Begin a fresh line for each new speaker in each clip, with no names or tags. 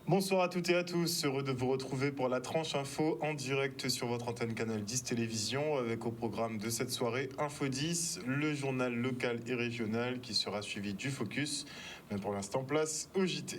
Bonsoir à toutes et à tous, heureux de vous retrouver pour la tranche info en direct sur votre antenne Canal 10 Télévision avec au programme de cette soirée Info 10, le journal local et régional qui sera suivi du Focus. Mais pour l'instant, place au JT.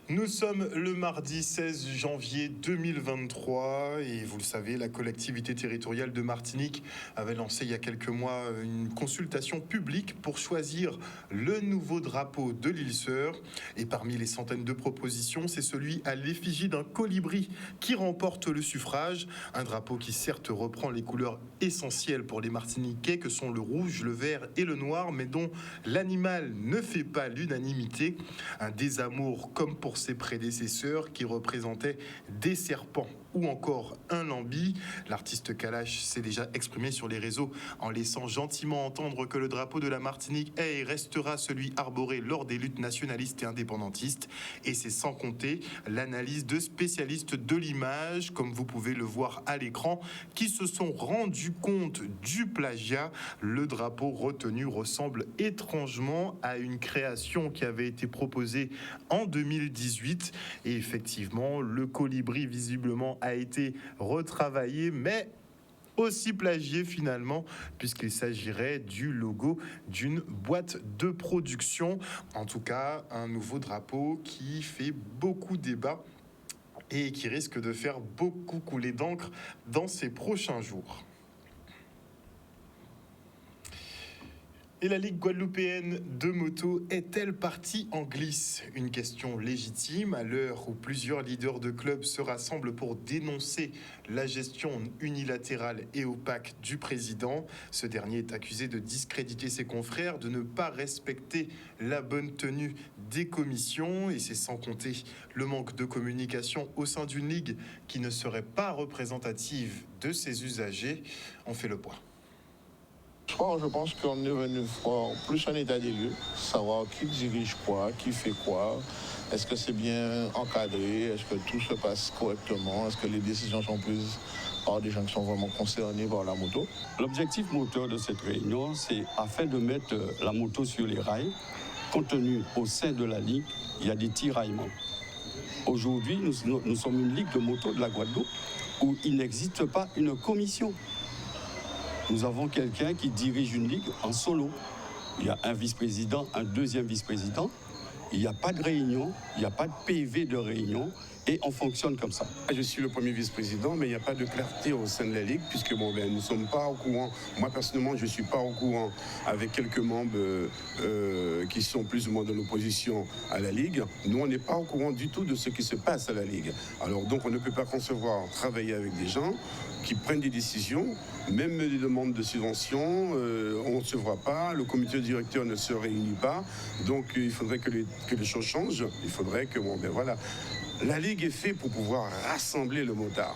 Nous sommes le mardi 16 janvier 2023 et vous le savez, la collectivité territoriale de Martinique avait lancé il y a quelques mois une consultation publique pour choisir le nouveau drapeau de l'île Sœur. Et parmi les centaines de propositions, c'est celui à l'effigie d'un colibri qui remporte le suffrage. Un drapeau qui certes reprend les couleurs essentielles pour les Martiniquais que sont le rouge, le vert et le noir, mais dont l'animal ne fait pas l'unanimité. Un désamour comme pour ses prédécesseurs qui représentaient des serpents ou encore un lambi. L'artiste Kalash s'est déjà exprimé sur les réseaux en laissant gentiment entendre que le drapeau de la Martinique est et restera celui arboré lors des luttes nationalistes et indépendantistes. Et c'est sans compter l'analyse de spécialistes de l'image, comme vous pouvez le voir à l'écran, qui se sont rendus compte du plagiat. Le drapeau retenu ressemble étrangement à une création qui avait été proposée en 2018. Et effectivement, le colibri visiblement a été retravaillé, mais aussi plagié finalement, puisqu'il s'agirait du logo d'une boîte de production. En tout cas, un nouveau drapeau qui fait beaucoup débat et qui risque de faire beaucoup couler d'encre dans ces prochains jours. Et la Ligue guadeloupéenne de moto est-elle partie en glisse? Une question légitime à l'heure où plusieurs leaders de clubs se rassemblent pour dénoncer la gestion unilatérale et opaque du président. Ce dernier est accusé de discréditer ses confrères, de ne pas respecter la bonne tenue des commissions, et c'est sans compter le manque de communication au sein d'une ligue qui ne serait pas représentative de ses usagers. On fait le point.
Je pense qu'on est venu faire plus un état des lieux, savoir qui dirige quoi, qui fait quoi, est-ce que c'est bien encadré, est-ce que tout se passe correctement, est-ce que les décisions sont prises par des gens qui sont vraiment concernés par la moto.
L'objectif moteur de cette réunion, c'est afin de mettre la moto sur les rails, compte tenu au sein de la Ligue, il y a des tiraillements. Aujourd'hui, nous sommes une Ligue de moto de la Guadeloupe où il n'existe pas une commission. Nous avons quelqu'un qui dirige une ligue en solo. Il y a un vice-président, un deuxième vice-président. Il n'y a pas de réunion, il n'y a pas de PV de réunion et on fonctionne comme ça.
Je suis le premier vice-président, mais il n'y a pas de clarté au sein de la Ligue puisque nous ne sommes pas au courant. Moi, personnellement, je ne suis pas au courant avec quelques membres qui sont plus ou moins de l'opposition à la Ligue. Nous, on n'est pas au courant du tout de ce qui se passe à la Ligue. Alors donc, on ne peut pas concevoir travailler avec des gens qui prennent des décisions, même des demandes de subventions, on ne se voit pas, le comité directeur ne se réunit pas, donc il faudrait que les choses changent, il faudrait que, voilà. La Ligue est faite pour pouvoir rassembler le motard.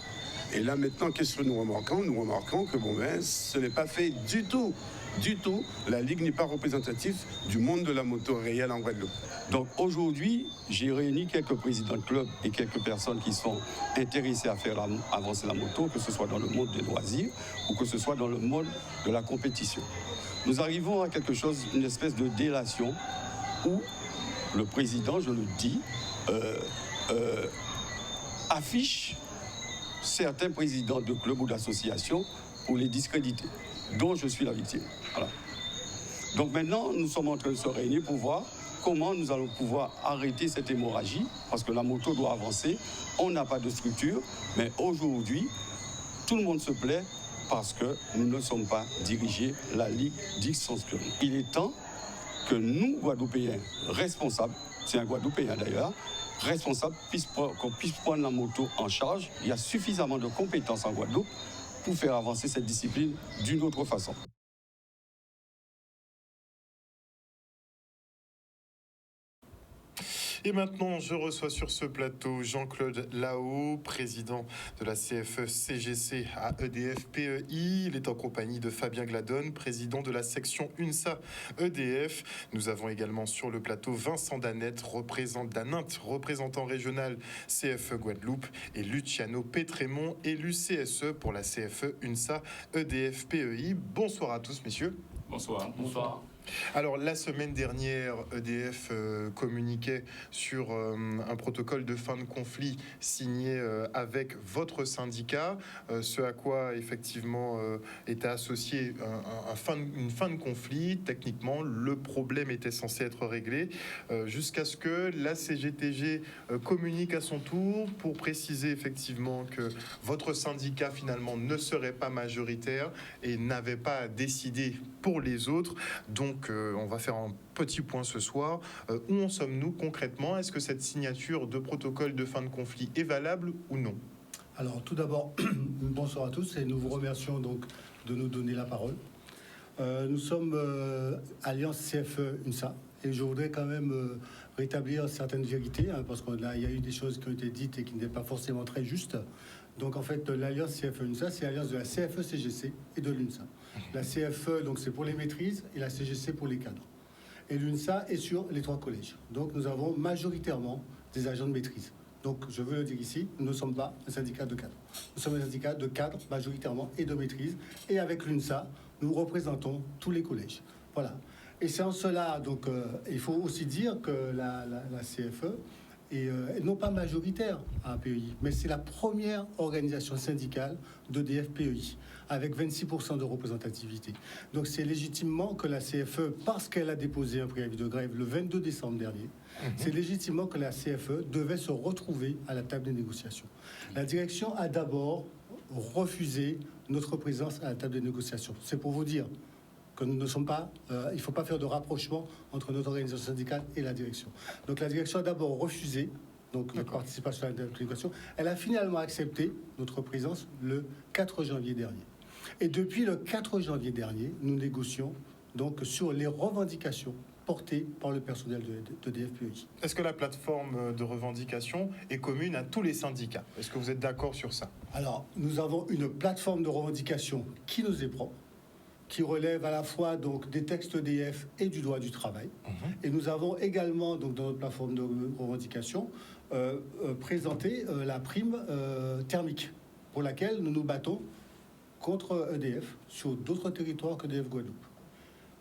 Et là maintenant, qu'est-ce que nous remarquons? Nous remarquons que ce n'est pas fait du tout. Du tout, la Ligue n'est pas représentative du monde de la moto réelle en Guadeloupe.
Donc aujourd'hui, j'ai réuni quelques présidents de clubs et quelques personnes qui sont intéressées à faire avancer la moto, que ce soit dans le monde des loisirs ou que ce soit dans le monde de la compétition. Nous arrivons à quelque chose, une espèce de délation où le président, je le dis, affiche certains présidents de clubs ou d'associations pour les discréditer, dont je suis la victime. Voilà. Donc maintenant, nous sommes en train de se réunir pour voir comment nous allons pouvoir arrêter cette hémorragie, parce que la moto doit avancer, on n'a pas de structure, mais aujourd'hui, tout le monde se plaît parce que nous ne sommes pas dirigés la Ligue d'Ixonskun. Il est temps que nous, Guadeloupéens, responsables, c'est un Guadeloupéen d'ailleurs, responsables, qu'on puisse prendre la moto en charge. Il y a suffisamment de compétences en Guadeloupe pour faire avancer cette discipline d'une autre façon.
Et maintenant, je reçois sur ce plateau Jean-Claude Lao, président de la CFE-CGC à EDF-PEI. Il est en compagnie de Fabien Gladone, président de la section UNSA EDF. Nous avons également sur le plateau Vincent Danette, représentant régional CFE Guadeloupe, et Luciano Pétrémont, élu CSE pour la CFE UNSA EDF-PEI. Bonsoir à tous, messieurs.
Bonsoir. Bonsoir.
Alors, la semaine dernière, EDF communiquait sur un protocole de fin de conflit signé avec votre syndicat, ce à quoi, effectivement, était associé une fin de conflit. Techniquement, le problème était censé être réglé, jusqu'à ce que la CGTG communique à son tour pour préciser, effectivement, que votre syndicat, finalement, ne serait pas majoritaire et n'avait pas à décider pour les autres. Donc, on va faire un petit point ce soir. Où en sommes-nous concrètement? Est-ce que cette signature de protocole de fin de conflit est valable ou non?
Alors, tout d'abord, bonsoir à tous et nous vous remercions donc de nous donner la parole. Nous sommes Alliance CFE-UNSA et je voudrais quand même rétablir certaines vérités, parce qu'il y a eu des choses qui ont été dites et qui n'étaient pas forcément très justes. Donc, en fait, l'Alliance CFE-UNSA, c'est l'alliance de la CFE-CGC et de l'UNSA. La CFE, donc, c'est pour les maîtrises et la CGC pour les cadres. Et l'UNSA est sur les 3 collèges. Donc, nous avons majoritairement des agents de maîtrise. Donc, je veux le dire ici, nous ne sommes pas un syndicat de cadres. Nous sommes un syndicat de cadres majoritairement et de maîtrise. Et avec l'UNSA, nous représentons tous les collèges. Voilà. Et c'est en cela, donc, il faut aussi dire que la CFE est non pas majoritaire à PEI, mais c'est la première organisation syndicale d'EDF-PEI, avec 26% de représentativité. Donc c'est légitimement que la CFE, parce qu'elle a déposé un préavis de grève le 22 décembre dernier, c'est légitimement que la CFE devait se retrouver à la table des négociations. La direction a d'abord refusé notre présence à la table des négociations. C'est pour vous dire que nous ne sommes pas, il ne faut pas faire de rapprochement entre notre organisation syndicale et la direction. Donc la direction a d'abord refusé notre participation à la négociation. Elle a finalement accepté notre présence le 4 janvier dernier. Et depuis le 4 janvier dernier, nous négocions donc sur les revendications portées par le personnel de DFPEI.
Est-ce que la plateforme de revendication est commune à tous les syndicats? Est-ce que vous êtes d'accord sur ça?
Alors, nous avons une plateforme de revendication qui nous est propre, qui relève à la fois donc des textes EDF et du droit du travail. Et nous avons également donc dans notre plateforme de revendication présenté la prime thermique pour laquelle nous nous battons contre EDF sur d'autres territoires que EDF Guadeloupe.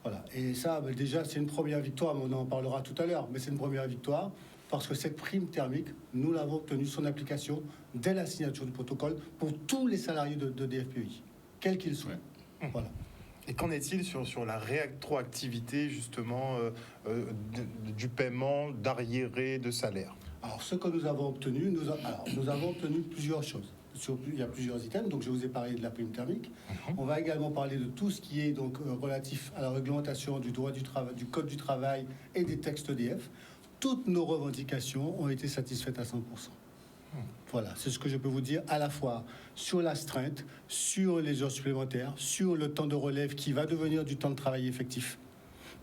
Voilà. Et ça, déjà, c'est une première victoire, mais on en parlera tout à l'heure, mais c'est une première victoire parce que cette prime thermique, nous l'avons obtenue son application dès la signature du protocole pour tous les salariés de DFPEI, quels qu'ils soient. Voilà.
Et qu'en est-il sur la rétroactivité, justement, du paiement d'arriérés de salaire?
Alors, ce que nous avons obtenu, nous avons obtenu plusieurs choses. Il y a plusieurs items, donc je vous ai parlé de la prime thermique. On va également parler de tout ce qui est donc relatif à la réglementation du droit du travail, du code du travail et des textes EDF. Toutes nos revendications ont été satisfaites à 100%. Voilà, c'est ce que je peux vous dire à la fois sur l'astreinte, sur les heures supplémentaires, sur le temps de relève qui va devenir du temps de travail effectif.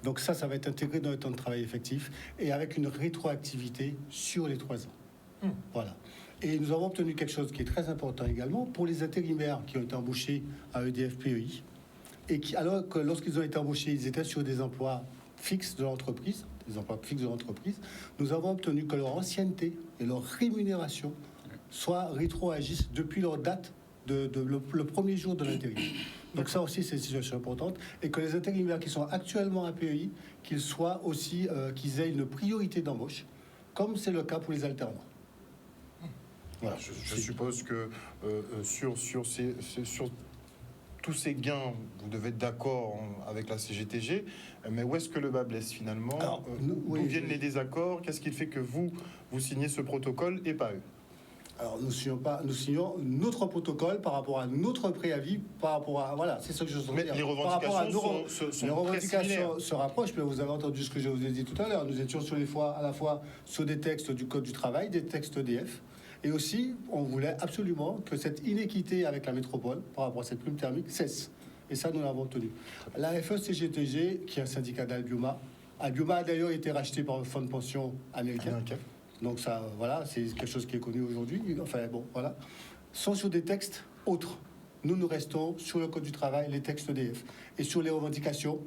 Donc ça va être intégré dans le temps de travail effectif et avec une rétroactivité sur les 3 ans. Voilà. Et nous avons obtenu quelque chose qui est très important également pour les intérimaires qui ont été embauchés à EDF-PEI et qui, alors que lorsqu'ils ont été embauchés, ils étaient sur des emplois fixes de l'entreprise, nous avons obtenu que leur ancienneté et leur rémunération soient rétroagisses depuis leur date le premier jour de l'intérim. Donc ça aussi, c'est une situation importante. Et que les intérimaires qui sont actuellement à PEI, qu'ils soient aussi, qu'ils aient une priorité d'embauche, comme c'est le cas pour les alternants.
Voilà, je suppose que sur tous ces gains, vous devez être d'accord avec la CGTG, mais où est-ce que le bas blesse finalement? D'où viennent les désaccords? Qu'est-ce qui fait que vous signez ce protocole et pas eux?
Alors, nous signons notre protocole par rapport à notre préavis, par rapport à... Voilà, c'est ce que je veux dire.
Les revendications
se rapprochent, mais vous avez entendu ce que je vous ai dit tout à l'heure. Nous étions à la fois sur des textes du Code du travail, des textes EDF, et aussi, on voulait absolument que cette inéquité avec la métropole, par rapport à cette prime thermique, cesse. Et ça, nous l'avons obtenu. La FE-CGTG, qui est un syndicat d'Albioma, Albioma a d'ailleurs été racheté par un fonds de pension américain.
Ok.
Donc ça, voilà, c'est quelque chose qui est connu aujourd'hui. Enfin bon, voilà. Sont sur des textes autres. Nous restons sur le Code du travail, les textes EDF, et sur les revendications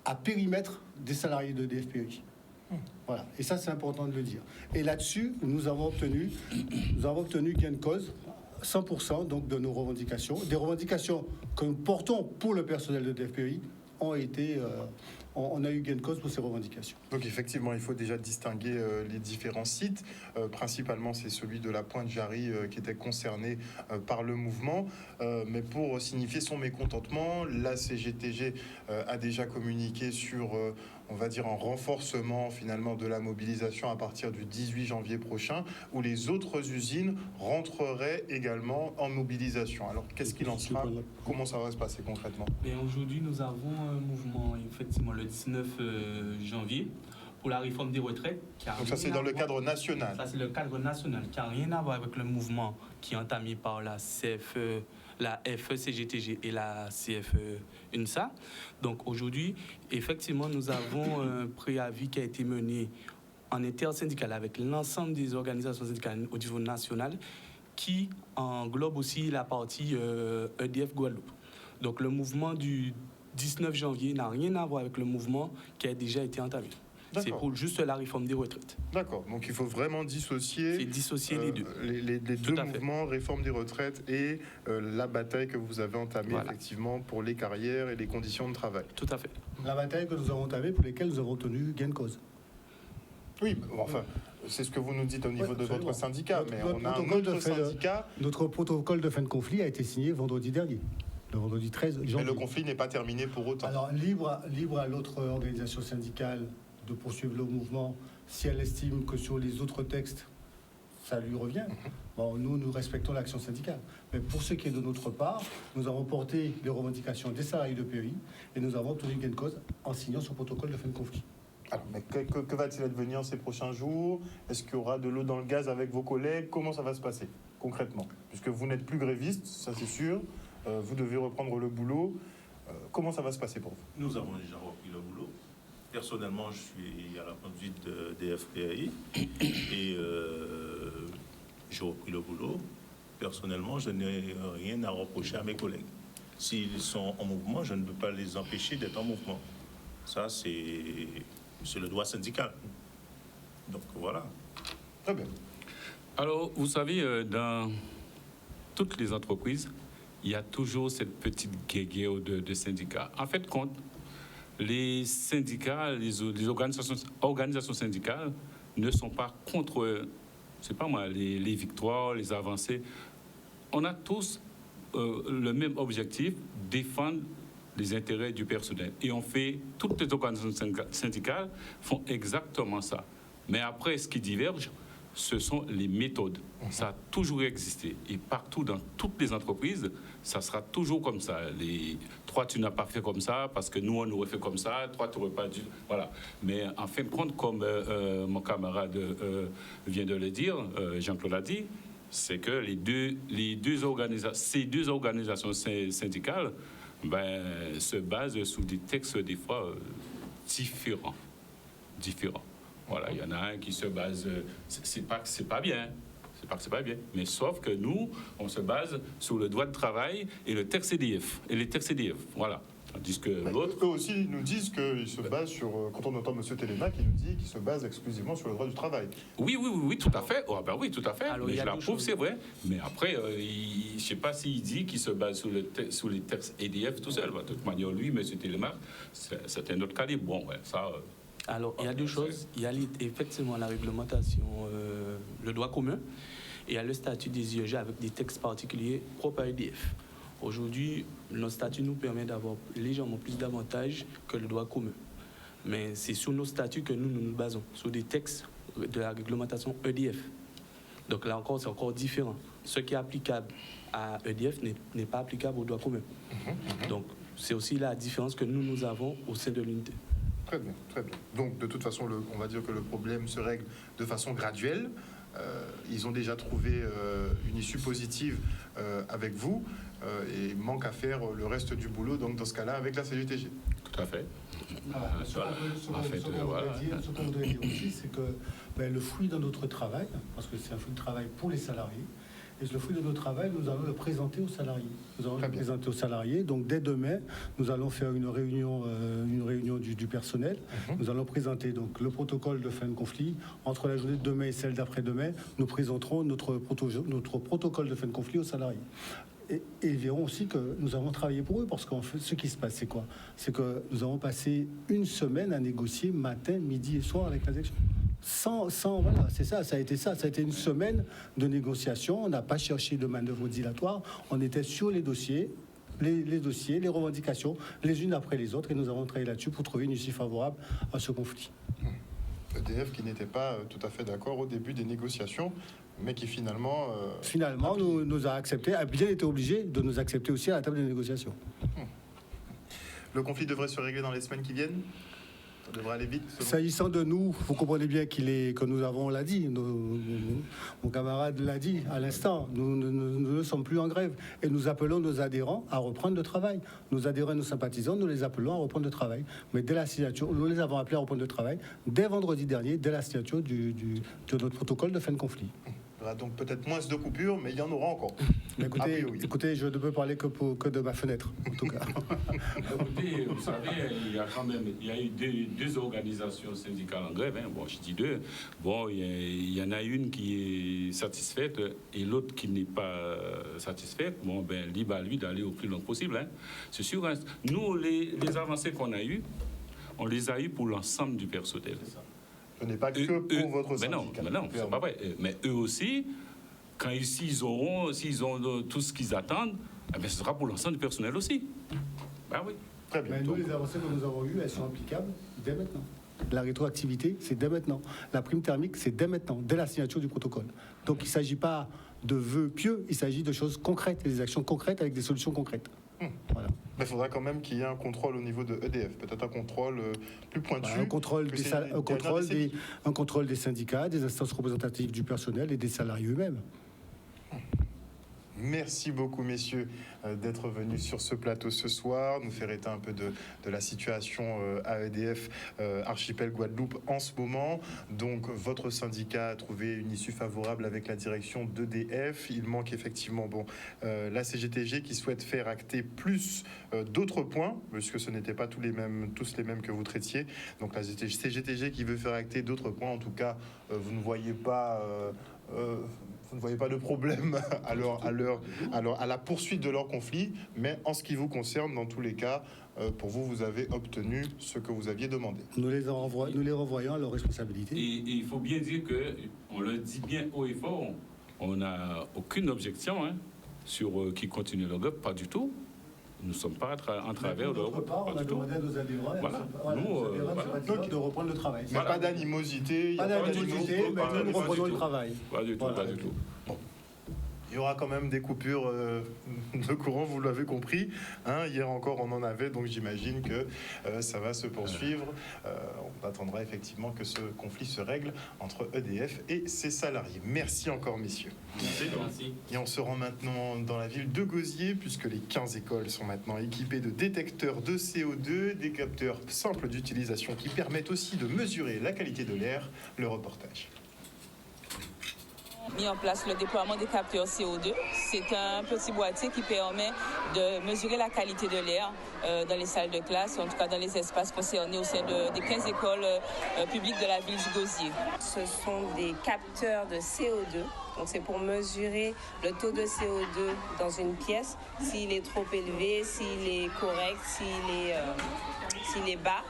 à périmètre des salariés de DFPEI. Voilà. Et ça, c'est important de le dire. Et là-dessus, nous avons obtenu gain de cause, 100% donc, de nos revendications. Des revendications que nous portons pour le personnel de DFPEI ont été... on a eu gain de cause pour ces revendications.
Donc effectivement, il faut déjà distinguer les différents sites. Principalement, c'est celui de la Pointe-Jarry qui était concerné par le mouvement. Mais pour signifier son mécontentement, la CGTG a déjà communiqué sur, on va dire, un renforcement finalement de la mobilisation à partir du 18 janvier prochain, où les autres usines rentreraient également en mobilisation. Alors qu'est-ce qu'il en sera? Comment ça va se passer concrètement?
Et aujourd'hui, nous avons un mouvement, effectivement, le 19 janvier, pour la réforme des retraites.
Donc ça, c'est dans le cadre national.
Ça, c'est le cadre national, qui n'a rien à voir avec le mouvement qui est entamé par la CFE, la FE-CGTG et la CFE-UNSA. Donc aujourd'hui, effectivement, nous avons un préavis qui a été mené en intersyndical avec l'ensemble des organisations syndicales au niveau national, qui englobe aussi la partie EDF Guadeloupe. Donc le mouvement du 19 janvier n'a rien à voir avec le mouvement qui a déjà été entamé. C'est pour juste la réforme des retraites.
D'accord, donc il faut vraiment dissocier,
les deux.
Les deux mouvements, réforme des retraites et la bataille que vous avez entamée effectivement pour les carrières et les conditions de travail.
Tout à fait.
La bataille que nous avons entamée pour lesquelles nous avons obtenu gain de cause.
Oui, enfin, c'est ce que vous nous dites au niveau de votre syndicat, mais on a un autre syndicat.
Notre protocole de fin de conflit a été signé vendredi dernier, le vendredi 13 janvier.
Mais le conflit n'est pas terminé pour autant.
Alors, libre à l'autre organisation syndicale de poursuivre le mouvement si elle estime que sur les autres textes, ça lui revient. Bon, nous respectons l'action syndicale. Mais pour ce qui est de notre part, nous avons porté les revendications des salariés de PEI et nous avons obtenu gain de cause en signant ce protocole de fin de conflit.
Alors, mais que va-t-il advenir ces prochains jours? Est-ce qu'il y aura de l'eau dans le gaz avec vos collègues? Comment ça va se passer concrètement? Puisque vous n'êtes plus gréviste, ça c'est sûr, vous devez reprendre le boulot. Comment ça va se passer pour vous?
Nous avons déjà repris le boulot. Personnellement, je suis à la conduite de DFPAI et j'ai repris le boulot. Personnellement, je n'ai rien à reprocher à mes collègues. S'ils sont en mouvement, je ne peux pas les empêcher d'être en mouvement. Ça, c'est le droit syndical. Donc voilà.
Très bien.
Alors, vous savez, dans toutes les entreprises, il y a toujours cette petite guéguerre de syndicats. En fait, les syndicats, les organisations syndicales ne sont pas contre, c'est pas moi, les victoires, les avancées. On a tous le même objectif, défendre les intérêts du personnel. Et toutes les organisations syndicales font exactement ça. Mais après, ce qui diverge, ce sont les méthodes. Ça a toujours existé. Et partout, dans toutes les entreprises, ça sera toujours comme ça. Toi, tu n'as pas fait comme ça, parce que nous, on aurait fait comme ça. Toi, tu n'aurais pas dû... Voilà. Mais en fin de compte, comme mon camarade vient de le dire, Jean-Claude l'a dit, c'est que ces deux organisations syndicales se basent sur des textes, des fois, différents. Voilà, il y en a un qui se base, c'est pas que c'est pas bien, mais sauf que nous, on se base sur le droit de travail et le texte EDF, voilà. Tandis que l'autre...
Eux aussi nous disent qu'ils se basent sur, quand on entend M. Téléma qui nous dit qu'il se base exclusivement sur le droit du travail.
Oui, tout à fait. Oh, ben oui, tout à fait.
Alors,
mais je l'approuve, c'est vrai. Mais après, je ne sais pas s'il dit qu'il se base sur les textes EDF tout seul. De toute manière, lui, M. Téléma, c'est un autre calibre. Bon, ouais, ça...
Alors, il y a deux choses. Il y a effectivement la réglementation, le droit commun, et il y a le statut des IEG avec des textes particuliers propres à EDF. Aujourd'hui, notre statut nous permet d'avoir légèrement plus d'avantages que le droit commun. Mais c'est sur nos statuts que nous nous basons, sur des textes de la réglementation EDF. Donc là encore, c'est encore différent. Ce qui est applicable à EDF n'est pas applicable au droit commun. Donc, c'est aussi la différence que nous avons au sein de l'unité.
Très bien, très bien. Donc, de toute façon, on va dire que le problème se règle de façon graduelle. ils ont déjà trouvé une issue positive avec vous et manque à faire le reste du boulot, donc dans ce cas-là, avec la CGTG.
Tout à fait.
Ce qu'on voudrait dire aussi, c'est que le fruit de notre travail, parce que c'est un fruit de travail pour les salariés, et le fruit de notre travail, nous allons le présenter aux salariés. Donc dès demain, nous allons faire une réunion du personnel. Nous allons présenter donc le protocole de fin de conflit. Entre la journée de demain et celle d'après-demain, nous présenterons notre protocole de fin de conflit aux salariés. Et ils verront aussi que nous avons travaillé pour eux, parce qu'en fait, ce qui se passe, c'est quoi? C'est que nous avons passé une semaine à négocier matin, midi et soir avec la direction. Voilà, c'est ça, ça a été une semaine de négociation. On n'a pas cherché de manœuvre dilatoire. On était sur les dossiers, les revendications, les unes après les autres, et nous avons travaillé là-dessus pour trouver une issue favorable à ce conflit.
EDF qui n'était pas tout à fait d'accord au début des négociations, mais qui finalement
nous a accepté, a bien été obligé de nous accepter aussi à la table des négociations.
Le conflit devrait se régler dans les semaines qui viennent? Ça devrait aller vite?
S'agissant de nous, vous comprenez bien que nous avons, on l'a dit, mon camarade l'a dit à l'instant, nous ne sommes plus en grève et nous appelons nos adhérents à reprendre le travail. Nos adhérents et nos sympathisants, nous les appelons à reprendre le travail. Mais dès la signature, nous les avons appelés à reprendre le travail dès vendredi dernier, dès la signature de notre protocole de fin de conflit.
Il y aura donc peut-être moins de coupures, mais il y en aura encore.
Écoutez, je ne peux parler que de ma fenêtre, en tout cas.
Écoutez, vous savez, il y a eu deux organisations syndicales en grève. Bon, je dis deux. Bon, il y en a une qui est satisfaite et l'autre qui n'est pas satisfaite. Bon, libre à lui d'aller au plus long possible. C'est sûr. Nous, les avancées qu'on a eues, on les a eues pour l'ensemble du personnel. C'est ça.
Ce n'est pas que pour votre syndicat.
Mais non, c'est pas vrai. Mais eux aussi, quand s'ils ont tout ce qu'ils attendent, ce sera pour l'ensemble du personnel aussi. Ben oui.
Très bien. Nous, les avancées que nous avons eues, elles sont applicables dès maintenant. La rétroactivité, c'est dès maintenant. La prime thermique, c'est dès maintenant, dès la signature du protocole. Donc il ne s'agit pas de vœux pieux, il s'agit de choses concrètes, des actions concrètes avec des solutions concrètes. Voilà.
Mais il faudra quand même qu'il y ait un contrôle au niveau de EDF, peut-être un contrôle plus pointu.
Un contrôle des syndicats, des instances représentatives du personnel et des salariés eux-mêmes.
Merci beaucoup, messieurs, d'être venus sur ce plateau ce soir, nous faire état un peu de la situation à EDF Archipel Guadeloupe en ce moment. Donc, votre syndicat a trouvé une issue favorable avec la direction d'EDF. Il manque effectivement la CGTG qui souhaite faire acter plus d'autres points, puisque ce n'étaient pas tous les mêmes que vous traitiez. Donc, la CGTG qui veut faire acter d'autres points. En tout cas, vous ne voyez pas... vous ne voyez pas de problème à la poursuite de leur conflit, mais en ce qui vous concerne, dans tous les cas, pour vous, vous avez obtenu ce que vous aviez demandé.
Nous les renvoyons à leur responsabilité.
Et il faut bien dire qu'on le dit bien haut et fort, on n'a aucune objection sur qui continue le grève, pas du tout. Nous ne sommes pas en travers de...
D'autre part, on a demandé à nos adhérents de reprendre le travail.
Mais pas d'animosité.
Pas d'animosité, mais nous reprenons le travail.
Pas du tout, pas du tout.
Bon. Il y aura quand même des coupures de courant, vous l'avez compris. Hier encore, on en avait, donc j'imagine que ça va se poursuivre. On attendra effectivement que ce conflit se règle entre EDF et ses salariés. Merci encore, messieurs.
Merci.
Et on se rend maintenant dans la ville de Gosier, puisque les 15 écoles sont maintenant équipées de détecteurs de CO2, des capteurs simples d'utilisation qui permettent aussi de mesurer la qualité de l'air. Le reportage.
Mis en place le déploiement des capteurs CO2. C'est un petit boîtier qui permet de mesurer la qualité de l'air dans les salles de classe, en tout cas dans les espaces concernés au sein des 15 écoles publiques de la ville du Gosier.
Ce sont des capteurs de CO2. Donc c'est pour mesurer le taux de CO2 dans une pièce, s'il est trop élevé, s'il est correct, s'il est bas.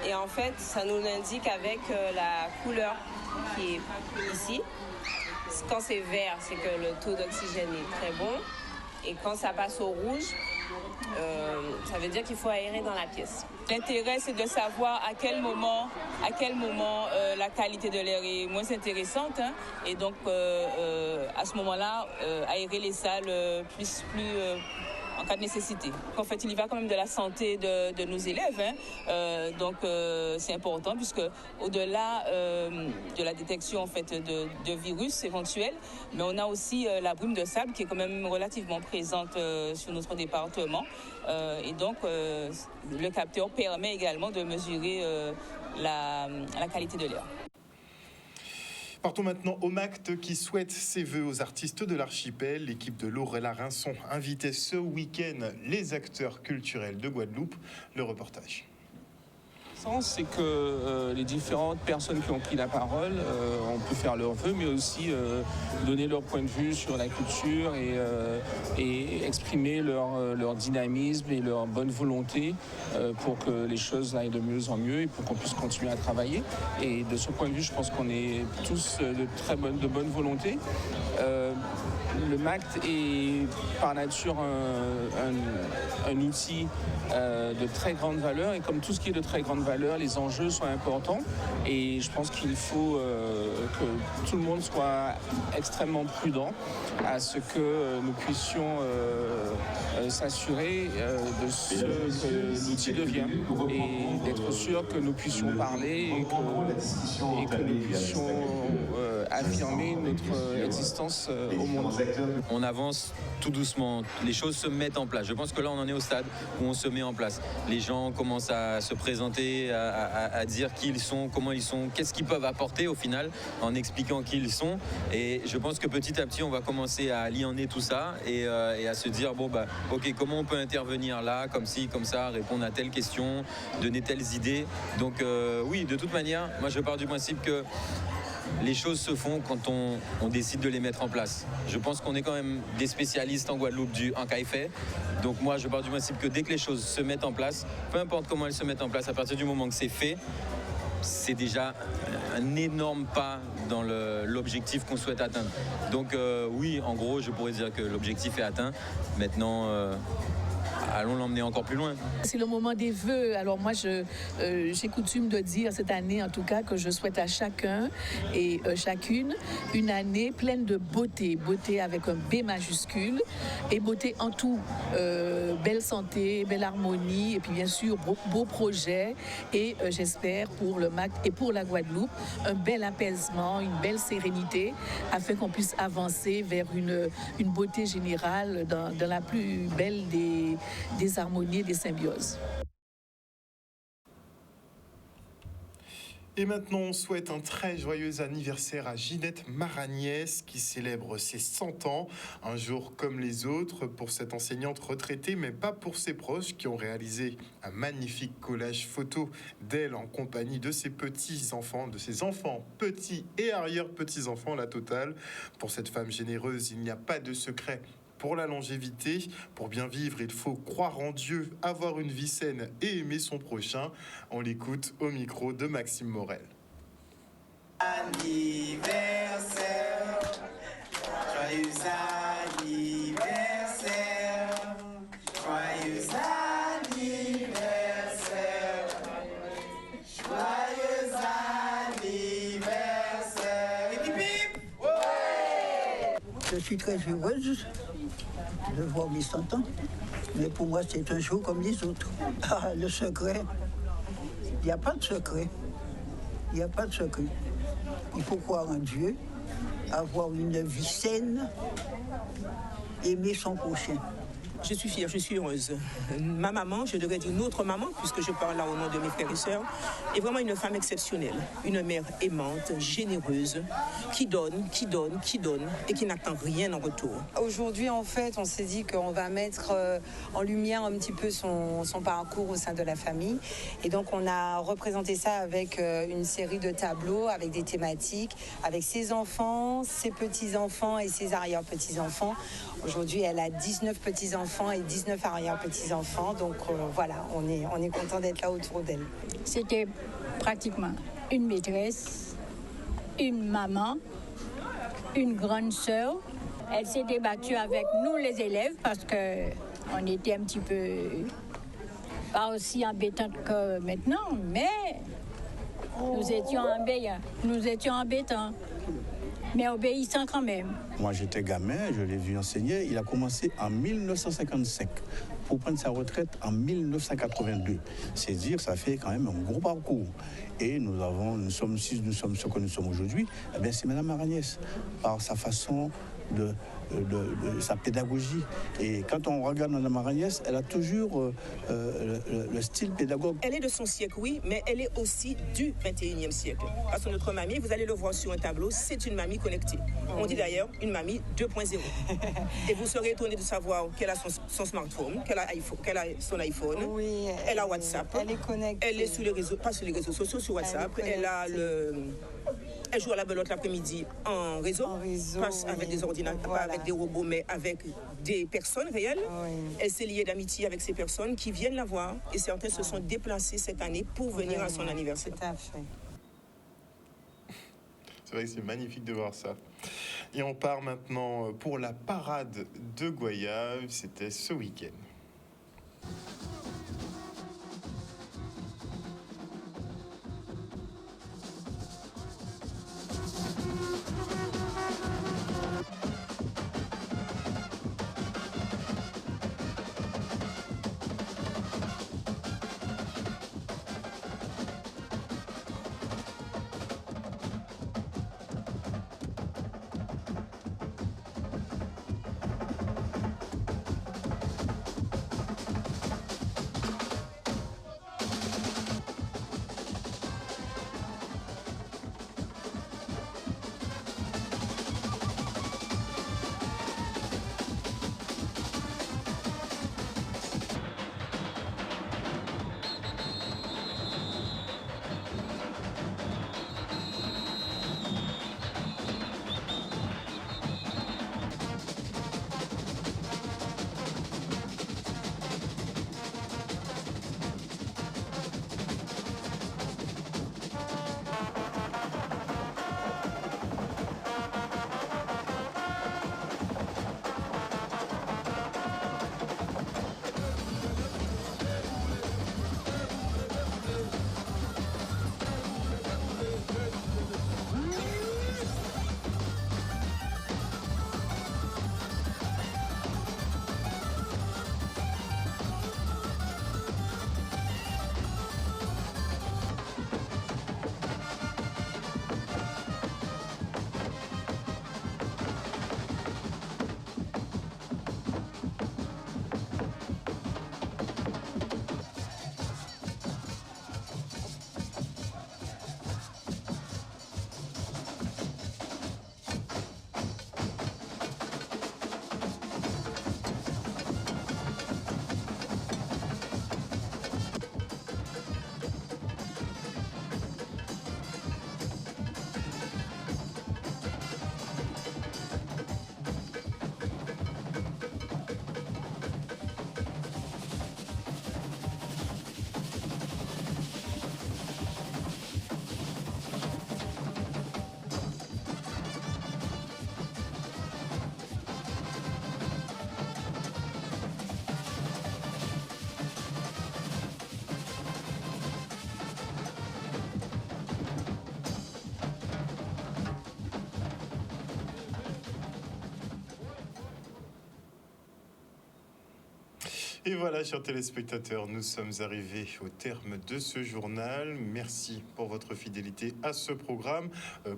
Et en fait, ça nous l'indique avec la couleur qui est ici. Quand c'est vert, c'est que le taux d'oxygène est très bon. Et quand ça passe au rouge, ça veut dire qu'il faut aérer dans la pièce.
L'intérêt, c'est de savoir à quel moment la qualité de l'air est moins intéressante. Et donc, à ce moment-là, aérer les salles plus en cas de nécessité. En fait, il y va quand même de la santé de nos élèves, hein. Donc c'est important puisque au-delà de la détection en fait de virus éventuels, mais on a aussi la brume de sable qui est quand même relativement présente sur notre département. Et donc le capteur permet également de mesurer la qualité de l'air.
Partons maintenant au MACT qui souhaite ses vœux aux artistes de l'archipel. L'équipe de Laurella Rinson invitait ce week-end les acteurs culturels de Guadeloupe. Le reportage.
C'est que les différentes personnes qui ont pris la parole ont pu faire leurs vœux, mais aussi donner leur point de vue sur la culture et exprimer leur dynamisme et leur bonne volonté pour que les choses aillent de mieux en mieux et pour qu'on puisse continuer à travailler. Et de ce point de vue, je pense qu'on est tous de bonne volonté. Le MACT est par nature un outil de très grande valeur, et comme tout ce qui est de très grande valeur, les enjeux sont importants, et je pense qu'il faut que tout le monde soit extrêmement prudent à ce que nous puissions s'assurer de ce que l'outil devient et d'être sûr que nous puissions parler et que nous puissions affirmer notre existence au monde.
On avance tout doucement, les choses se mettent en place. Je pense que là on en est au stade où on se met en place. Les gens commencent à se présenter, à dire qui ils sont, comment ils sont, qu'est-ce qu'ils peuvent apporter au final en expliquant qui ils sont. Et je pense que petit à petit on va commencer à lier tout ça et à se dire bon bah ok, comment on peut intervenir là, comme ci, comme ça, répondre à telle question, donner telles idées. Donc oui, de toute manière, moi je pars du principe que les choses se font quand on décide de les mettre en place. Je pense qu'on est quand même des spécialistes en Guadeloupe du en fait. Donc moi, je pars du principe que dès que les choses se mettent en place, peu importe comment elles se mettent en place, à partir du moment que c'est fait, c'est déjà un énorme pas dans l'objectif qu'on souhaite atteindre. Donc oui, en gros, je pourrais dire que l'objectif est atteint. Maintenant, allons l'emmener encore plus loin.
C'est le moment des vœux. Alors moi, j'ai coutume de dire cette année, en tout cas, que je souhaite à chacun et chacune une année pleine de beauté. Beauté avec un B majuscule et beauté en tout. Belle santé, belle harmonie et puis bien sûr, beaux projets. Et j'espère pour le MACT et pour la Guadeloupe, un bel apaisement, une belle sérénité afin qu'on puisse avancer vers une beauté générale dans la plus belle des harmonies et des symbioses.
Et maintenant, on souhaite un très joyeux anniversaire à Ginette Maragnès qui célèbre ses 100 ans, un jour comme les autres pour cette enseignante retraitée, mais pas pour ses proches qui ont réalisé un magnifique collage photo d'elle en compagnie de ses petits-enfants, de ses enfants petits et arrière-petits-enfants, la totale. Pour cette femme généreuse, il n'y a pas de secret. Pour la longévité, pour bien vivre, il faut croire en Dieu, avoir une vie saine et aimer son prochain. On l'écoute au micro de Maxime Morel.
Anniversaire, joyeux anniversaire, joyeux anniversaire, joyeux anniversaire. Et bip bip, ouais.
Je suis très heureuse de voir mes 100 ans, mais pour moi c'est un jour comme les autres. Ah, le secret, il n'y a pas de secret, il n'y a pas de secret. Il faut croire en Dieu, avoir une vie saine, aimer son prochain.
Je suis fière, je suis heureuse. Ma maman, je devrais dire notre maman, puisque je parle là au nom de mes frères et sœurs, est vraiment une femme exceptionnelle. Une mère aimante, généreuse, qui donne et qui n'attend rien en retour.
Aujourd'hui, en fait, on s'est dit qu'on va mettre en lumière un petit peu son parcours au sein de la famille. Et donc, on a représenté ça avec une série de tableaux, avec des thématiques, avec ses enfants, ses petits-enfants et ses arrière-petits-enfants. Aujourd'hui, elle a 19 petits-enfants et 19 arrière-petits-enfants. Donc voilà, on est content d'être là autour d'elle.
C'était pratiquement une maîtresse, une maman, une grande sœur. Elle s'était battue avec nous les élèves parce qu'on était un petit peu pas aussi embêtantes que maintenant, mais nous étions embêtants. mais obéissant quand même.
Moi, j'étais gamin, je l'ai vu enseigner. Il a commencé en 1955 pour prendre sa retraite en 1982. C'est dire, ça fait quand même un gros parcours. Et nous sommes ce que nous sommes aujourd'hui. Eh bien, c'est Mme Aragnès, par sa façon de sa pédagogie. Et quand on regarde Mme Aragnès, elle a toujours le style pédagogue.
Elle est de son siècle, oui, mais elle est aussi du 21e siècle. Parce que notre mamie, vous allez le voir sur un tableau, c'est une mamie connectée. On dit d'ailleurs une mamie 2.0. Et vous serez étonné de savoir qu'elle a son smartphone, qu'elle a son iPhone,
Oui,
elle a WhatsApp.
Elle est connectée.
Elle est sur les réseaux, pas sur les réseaux sociaux, sur WhatsApp. Elle joue à la belote l'après-midi en réseau, pas avec des ordinateurs, pas avec des robots, mais avec des personnes réelles. Elle s'est liée d'amitié avec ces personnes qui viennent la voir et certains se sont déplacés cette année pour venir à son anniversaire.
Tout à fait.
C'est vrai que c'est magnifique de voir ça. Et on part maintenant pour la parade de Goya. C'était ce week-end. Et voilà, chers téléspectateurs, nous sommes arrivés au terme de ce journal. Merci pour votre fidélité à ce programme.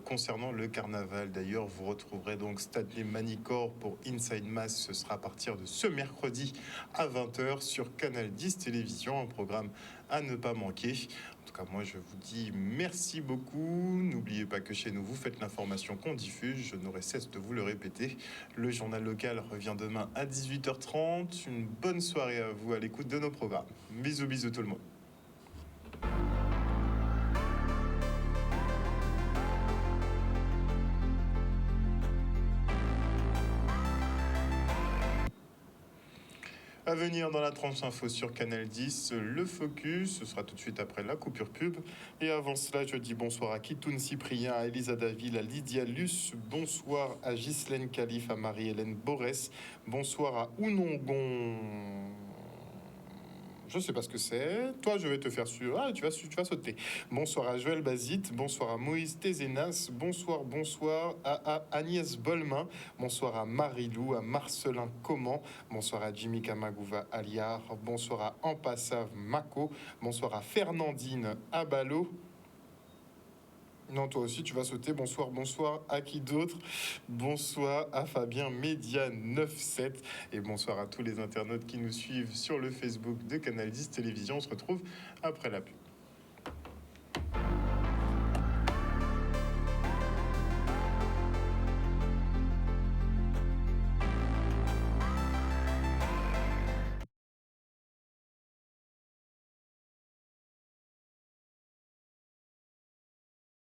Concernant le carnaval, d'ailleurs, vous retrouverez donc Stanley Manicor pour Inside Mass. Ce sera à partir de ce mercredi à 20h sur Canal 10 Télévision, un programme à ne pas manquer. En tout cas, moi, je vous dis merci beaucoup. N'oubliez pas que chez nous, vous faites l'information qu'on diffuse. Je n'aurai cesse de vous le répéter. Le journal local revient demain à 18h30. Une bonne soirée à vous à l'écoute de nos programmes. Bisous, bisous tout le monde. À venir dans la tranche info sur Canal 10, le focus, ce sera tout de suite après la coupure pub. Et avant cela, je dis bonsoir à Kitoun Cyprien, à Elisa Daville, à Lydia Luce, bonsoir à Ghislaine Calif, à Marie-Hélène Borès, bonsoir à Ounongon Je sais pas ce que c'est. Toi, je vais te faire suivre. Ah, tu vas sauter. Bonsoir à Joël Bazite. Bonsoir à Moïse Tézénas. Bonsoir à Agnès Bolmin. Bonsoir à Marie-Lou, à Marcelin Comment. Bonsoir à Jimmy Kamagouva Aliar. Bonsoir à Ampassav Mako. Bonsoir à Fernandine Abalo. Non, toi aussi, tu vas sauter. Bonsoir à qui d'autre? Bonsoir à Fabien Média 97. Et bonsoir à tous les internautes qui nous suivent sur le Facebook de Canal 10 Télévision. On se retrouve après la pub.